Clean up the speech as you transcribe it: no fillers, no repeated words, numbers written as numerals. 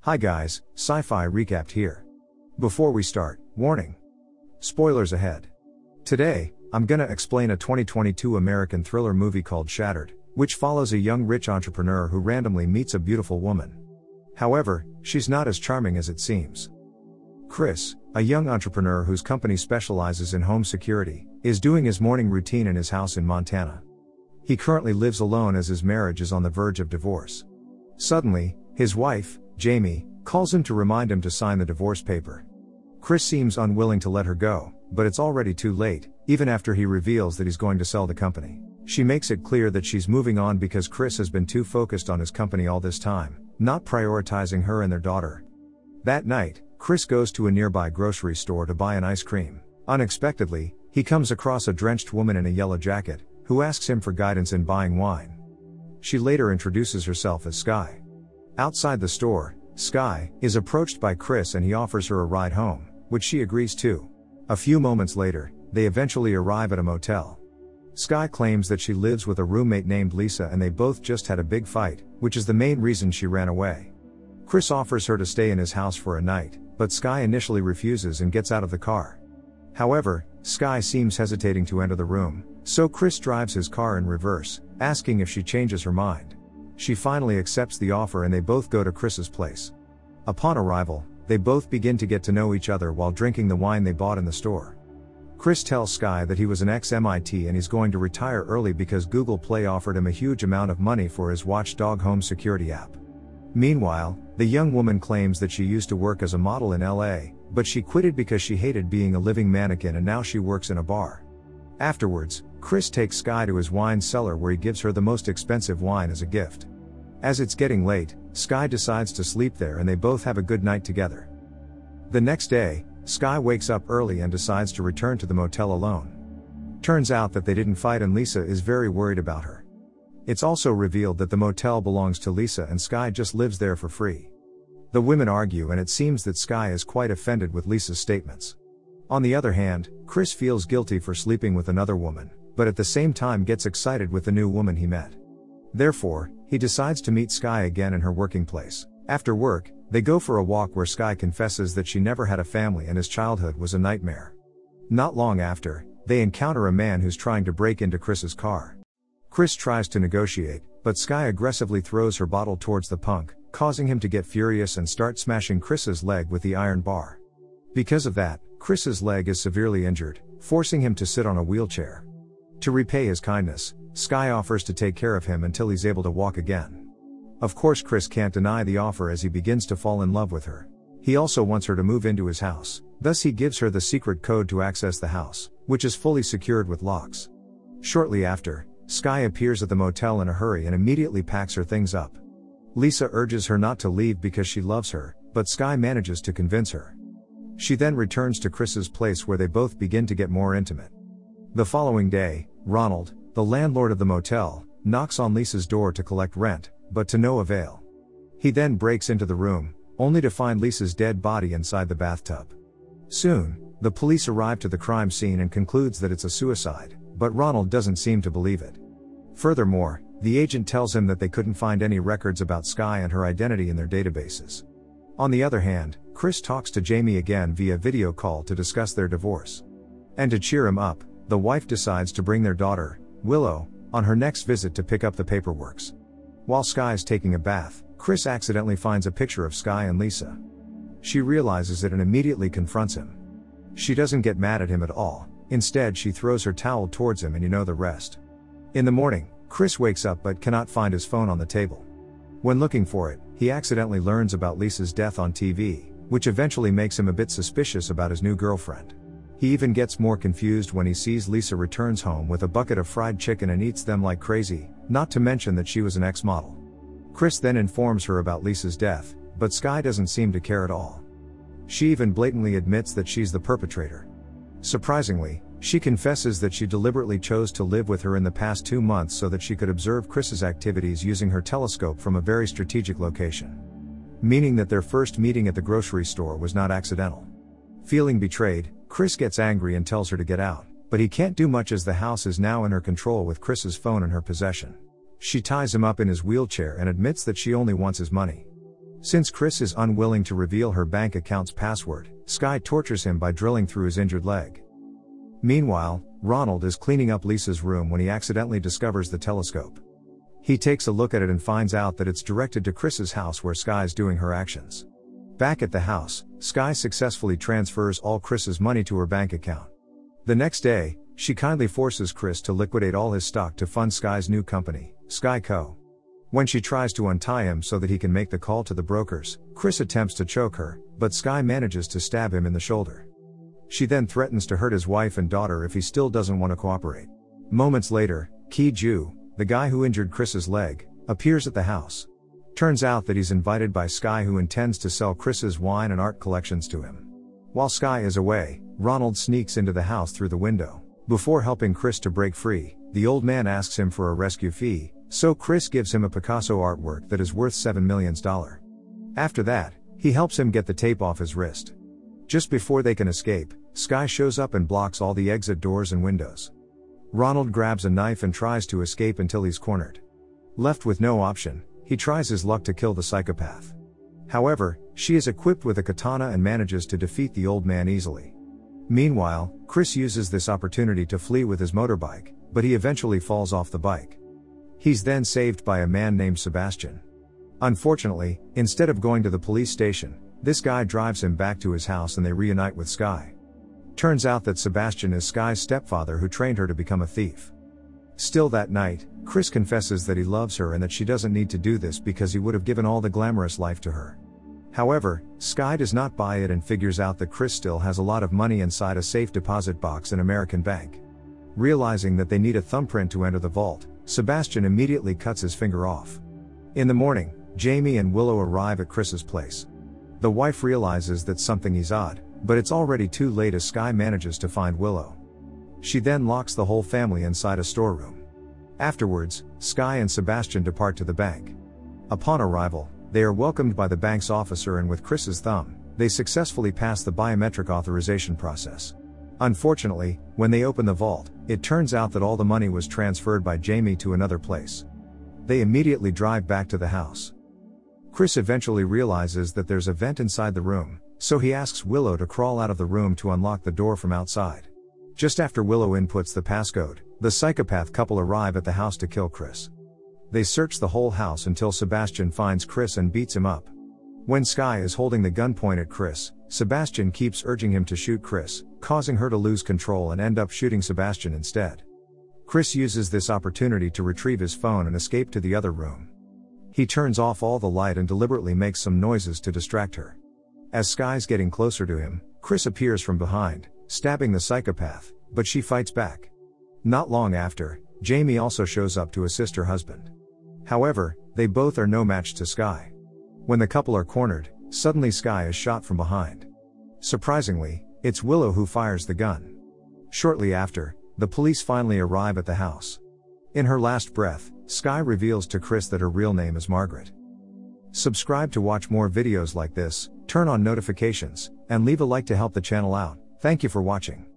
Hi guys, Sci-Fi Recapped here. Before we start, warning. Spoilers ahead. Today, I'm gonna explain a 2022 American thriller movie called Shattered, which follows a young rich entrepreneur who randomly meets a beautiful woman. However, she's not as charming as it seems. Chris, a young entrepreneur whose company specializes in home security, is doing his morning routine in his house in Montana. He currently lives alone as his marriage is on the verge of divorce. Suddenly, his wife, Jamie, calls him to remind him to sign the divorce paper. Chris seems unwilling to let her go, but it's already too late, even after he reveals that he's going to sell the company. She makes it clear that she's moving on because Chris has been too focused on his company all this time, not prioritizing her and their daughter. That night, Chris goes to a nearby grocery store to buy an ice cream. Unexpectedly, he comes across a drenched woman in a yellow jacket, who asks him for guidance in buying wine. She later introduces herself as Sky. Outside the store, Sky is approached by Chris and he offers her a ride home, which she agrees to. A few moments later, they eventually arrive at a motel. Sky claims that she lives with a roommate named Lisa and they both just had a big fight, which is the main reason she ran away. Chris offers her to stay in his house for a night, but Sky initially refuses and gets out of the car. However, Sky seems hesitating to enter the room, so Chris drives his car in reverse, asking if she changes her mind. She finally accepts the offer and they both go to Chris's place. Upon arrival, they both begin to get to know each other while drinking the wine they bought in the store. Chris tells Sky that he was an ex-MIT and he's going to retire early because Google Play offered him a huge amount of money for his Watchdog home security app. Meanwhile, the young woman claims that she used to work as a model in LA, but she quitted because she hated being a living mannequin and now she works in a bar. Afterwards, Chris takes Sky to his wine cellar where he gives her the most expensive wine as a gift. As it's getting late, Sky decides to sleep there and they both have a good night together. The next day, Sky wakes up early and decides to return to the motel alone. Turns out that they didn't fight and Lisa is very worried about her. It's also revealed that the motel belongs to Lisa and Sky just lives there for free. The women argue and it seems that Sky is quite offended with Lisa's statements. On the other hand, Chris feels guilty for sleeping with another woman, but at the same time gets excited with the new woman he met. Therefore, he decides to meet Sky again in her working place. After work, they go for a walk where Sky confesses that she never had a family and his childhood was a nightmare. Not long after, they encounter a man who's trying to break into Chris's car. Chris tries to negotiate, but Sky aggressively throws her bottle towards the punk, causing him to get furious and start smashing Chris's leg with the iron bar. Because of that, Chris's leg is severely injured, forcing him to sit on a wheelchair. To repay his kindness, Sky offers to take care of him until he's able to walk again. Of course Chris can't deny the offer as he begins to fall in love with her. He also wants her to move into his house, thus he gives her the secret code to access the house, which is fully secured with locks. Shortly after, Sky appears at the motel in a hurry and immediately packs her things up. Lisa urges her not to leave because she loves her, but Sky manages to convince her. She then returns to Chris's place where they both begin to get more intimate. The following day, Ronald, the landlord of the motel, knocks on Lisa's door to collect rent, but to no avail. He then breaks into the room, only to find Lisa's dead body inside the bathtub. Soon, the police arrive to the crime scene and concludes that it's a suicide, but Ronald doesn't seem to believe it. Furthermore, the agent tells him that they couldn't find any records about Sky and her identity in their databases. On the other hand, Chris talks to Jamie again via video call to discuss their divorce. And to cheer him up, the wife decides to bring their daughter, Willow, on her next visit to pick up the paperwork. While Sky's taking a bath, Chris accidentally finds a picture of Sky and Lisa. She realizes it and immediately confronts him. She doesn't get mad at him at all, instead she throws her towel towards him and you know the rest. In the morning, Chris wakes up but cannot find his phone on the table. When looking for it, he accidentally learns about Lisa's death on TV, which eventually makes him a bit suspicious about his new girlfriend. He even gets more confused when he sees Lisa returns home with a bucket of fried chicken and eats them like crazy, not to mention that she was an ex-model. Chris then informs her about Lisa's death, but Sky doesn't seem to care at all. She even blatantly admits that she's the perpetrator. Surprisingly, she confesses that she deliberately chose to live with her in the past 2 months so that she could observe Chris's activities using her telescope from a very strategic location. Meaning that their first meeting at the grocery store was not accidental. Feeling betrayed, Chris gets angry and tells her to get out, but he can't do much as the house is now in her control with Chris's phone in her possession. She ties him up in his wheelchair and admits that she only wants his money. Since Chris is unwilling to reveal her bank account's password, Skye tortures him by drilling through his injured leg. Meanwhile, Ronald is cleaning up Lisa's room when he accidentally discovers the telescope. He takes a look at it and finds out that it's directed to Chris's house where Skye's doing her actions. Back at the house, Skye successfully transfers all Chris's money to her bank account. The next day, she kindly forces Chris to liquidate all his stock to fund Skye's new company, Skye Co. When she tries to untie him so that he can make the call to the brokers, Chris attempts to choke her, but Skye manages to stab him in the shoulder. She then threatens to hurt his wife and daughter if he still doesn't want to cooperate. Moments later, Ki-Ju, the guy who injured Chris's leg, appears at the house. Turns out that he's invited by Skye, who intends to sell Chris's wine and art collections to him. While Skye is away, Ronald sneaks into the house through the window. Before helping Chris to break free, the old man asks him for a rescue fee, so Chris gives him a Picasso artwork that is worth $7 million. After that, he helps him get the tape off his wrist. Just before they can escape, Skye shows up and blocks all the exit doors and windows. Ronald grabs a knife and tries to escape until he's cornered. Left with no option, he tries his luck to kill the psychopath. However, she is equipped with a katana and manages to defeat the old man easily. Meanwhile, Chris uses this opportunity to flee with his motorbike, but he eventually falls off the bike. He's then saved by a man named Sebastian. Unfortunately, instead of going to the police station, this guy drives him back to his house and they reunite with Skye. Turns out that Sebastian is Skye's stepfather who trained her to become a thief. Still that night, Chris confesses that he loves her and that she doesn't need to do this because he would have given all the glamorous life to her. However, Skye does not buy it and figures out that Chris still has a lot of money inside a safe deposit box in American Bank. Realizing that they need a thumbprint to enter the vault, Sebastian immediately cuts his finger off. In the morning, Jamie and Willow arrive at Chris's place. The wife realizes that something is odd, but it's already too late as Skye manages to find Willow. She then locks the whole family inside a storeroom. Afterwards, Skye and Sebastian depart to the bank. Upon arrival, they are welcomed by the bank's officer and with Chris's thumb, they successfully pass the biometric authorization process. Unfortunately, when they open the vault, it turns out that all the money was transferred by Jamie to another place. They immediately drive back to the house. Chris eventually realizes that there's a vent inside the room, so he asks Willow to crawl out of the room to unlock the door from outside. Just after Willow inputs the passcode, the psychopath couple arrive at the house to kill Chris. They search the whole house until Sebastian finds Chris and beats him up. When Skye is holding the gun point at Chris, Sebastian keeps urging him to shoot Chris, causing her to lose control and end up shooting Sebastian instead. Chris uses this opportunity to retrieve his phone and escape to the other room. He turns off all the light and deliberately makes some noises to distract her. As Skye's getting closer to him, Chris appears from behind, stabbing the psychopath, but she fights back. Not long after, Jamie also shows up to assist her husband. However, they both are no match to Skye. When the couple are cornered, suddenly Skye is shot from behind. Surprisingly, it's Willow who fires the gun. Shortly after, the police finally arrive at the house. In her last breath, Skye reveals to Chris that her real name is Margaret. Subscribe to watch more videos like this, turn on notifications, and leave a like to help the channel out. Thank you for watching.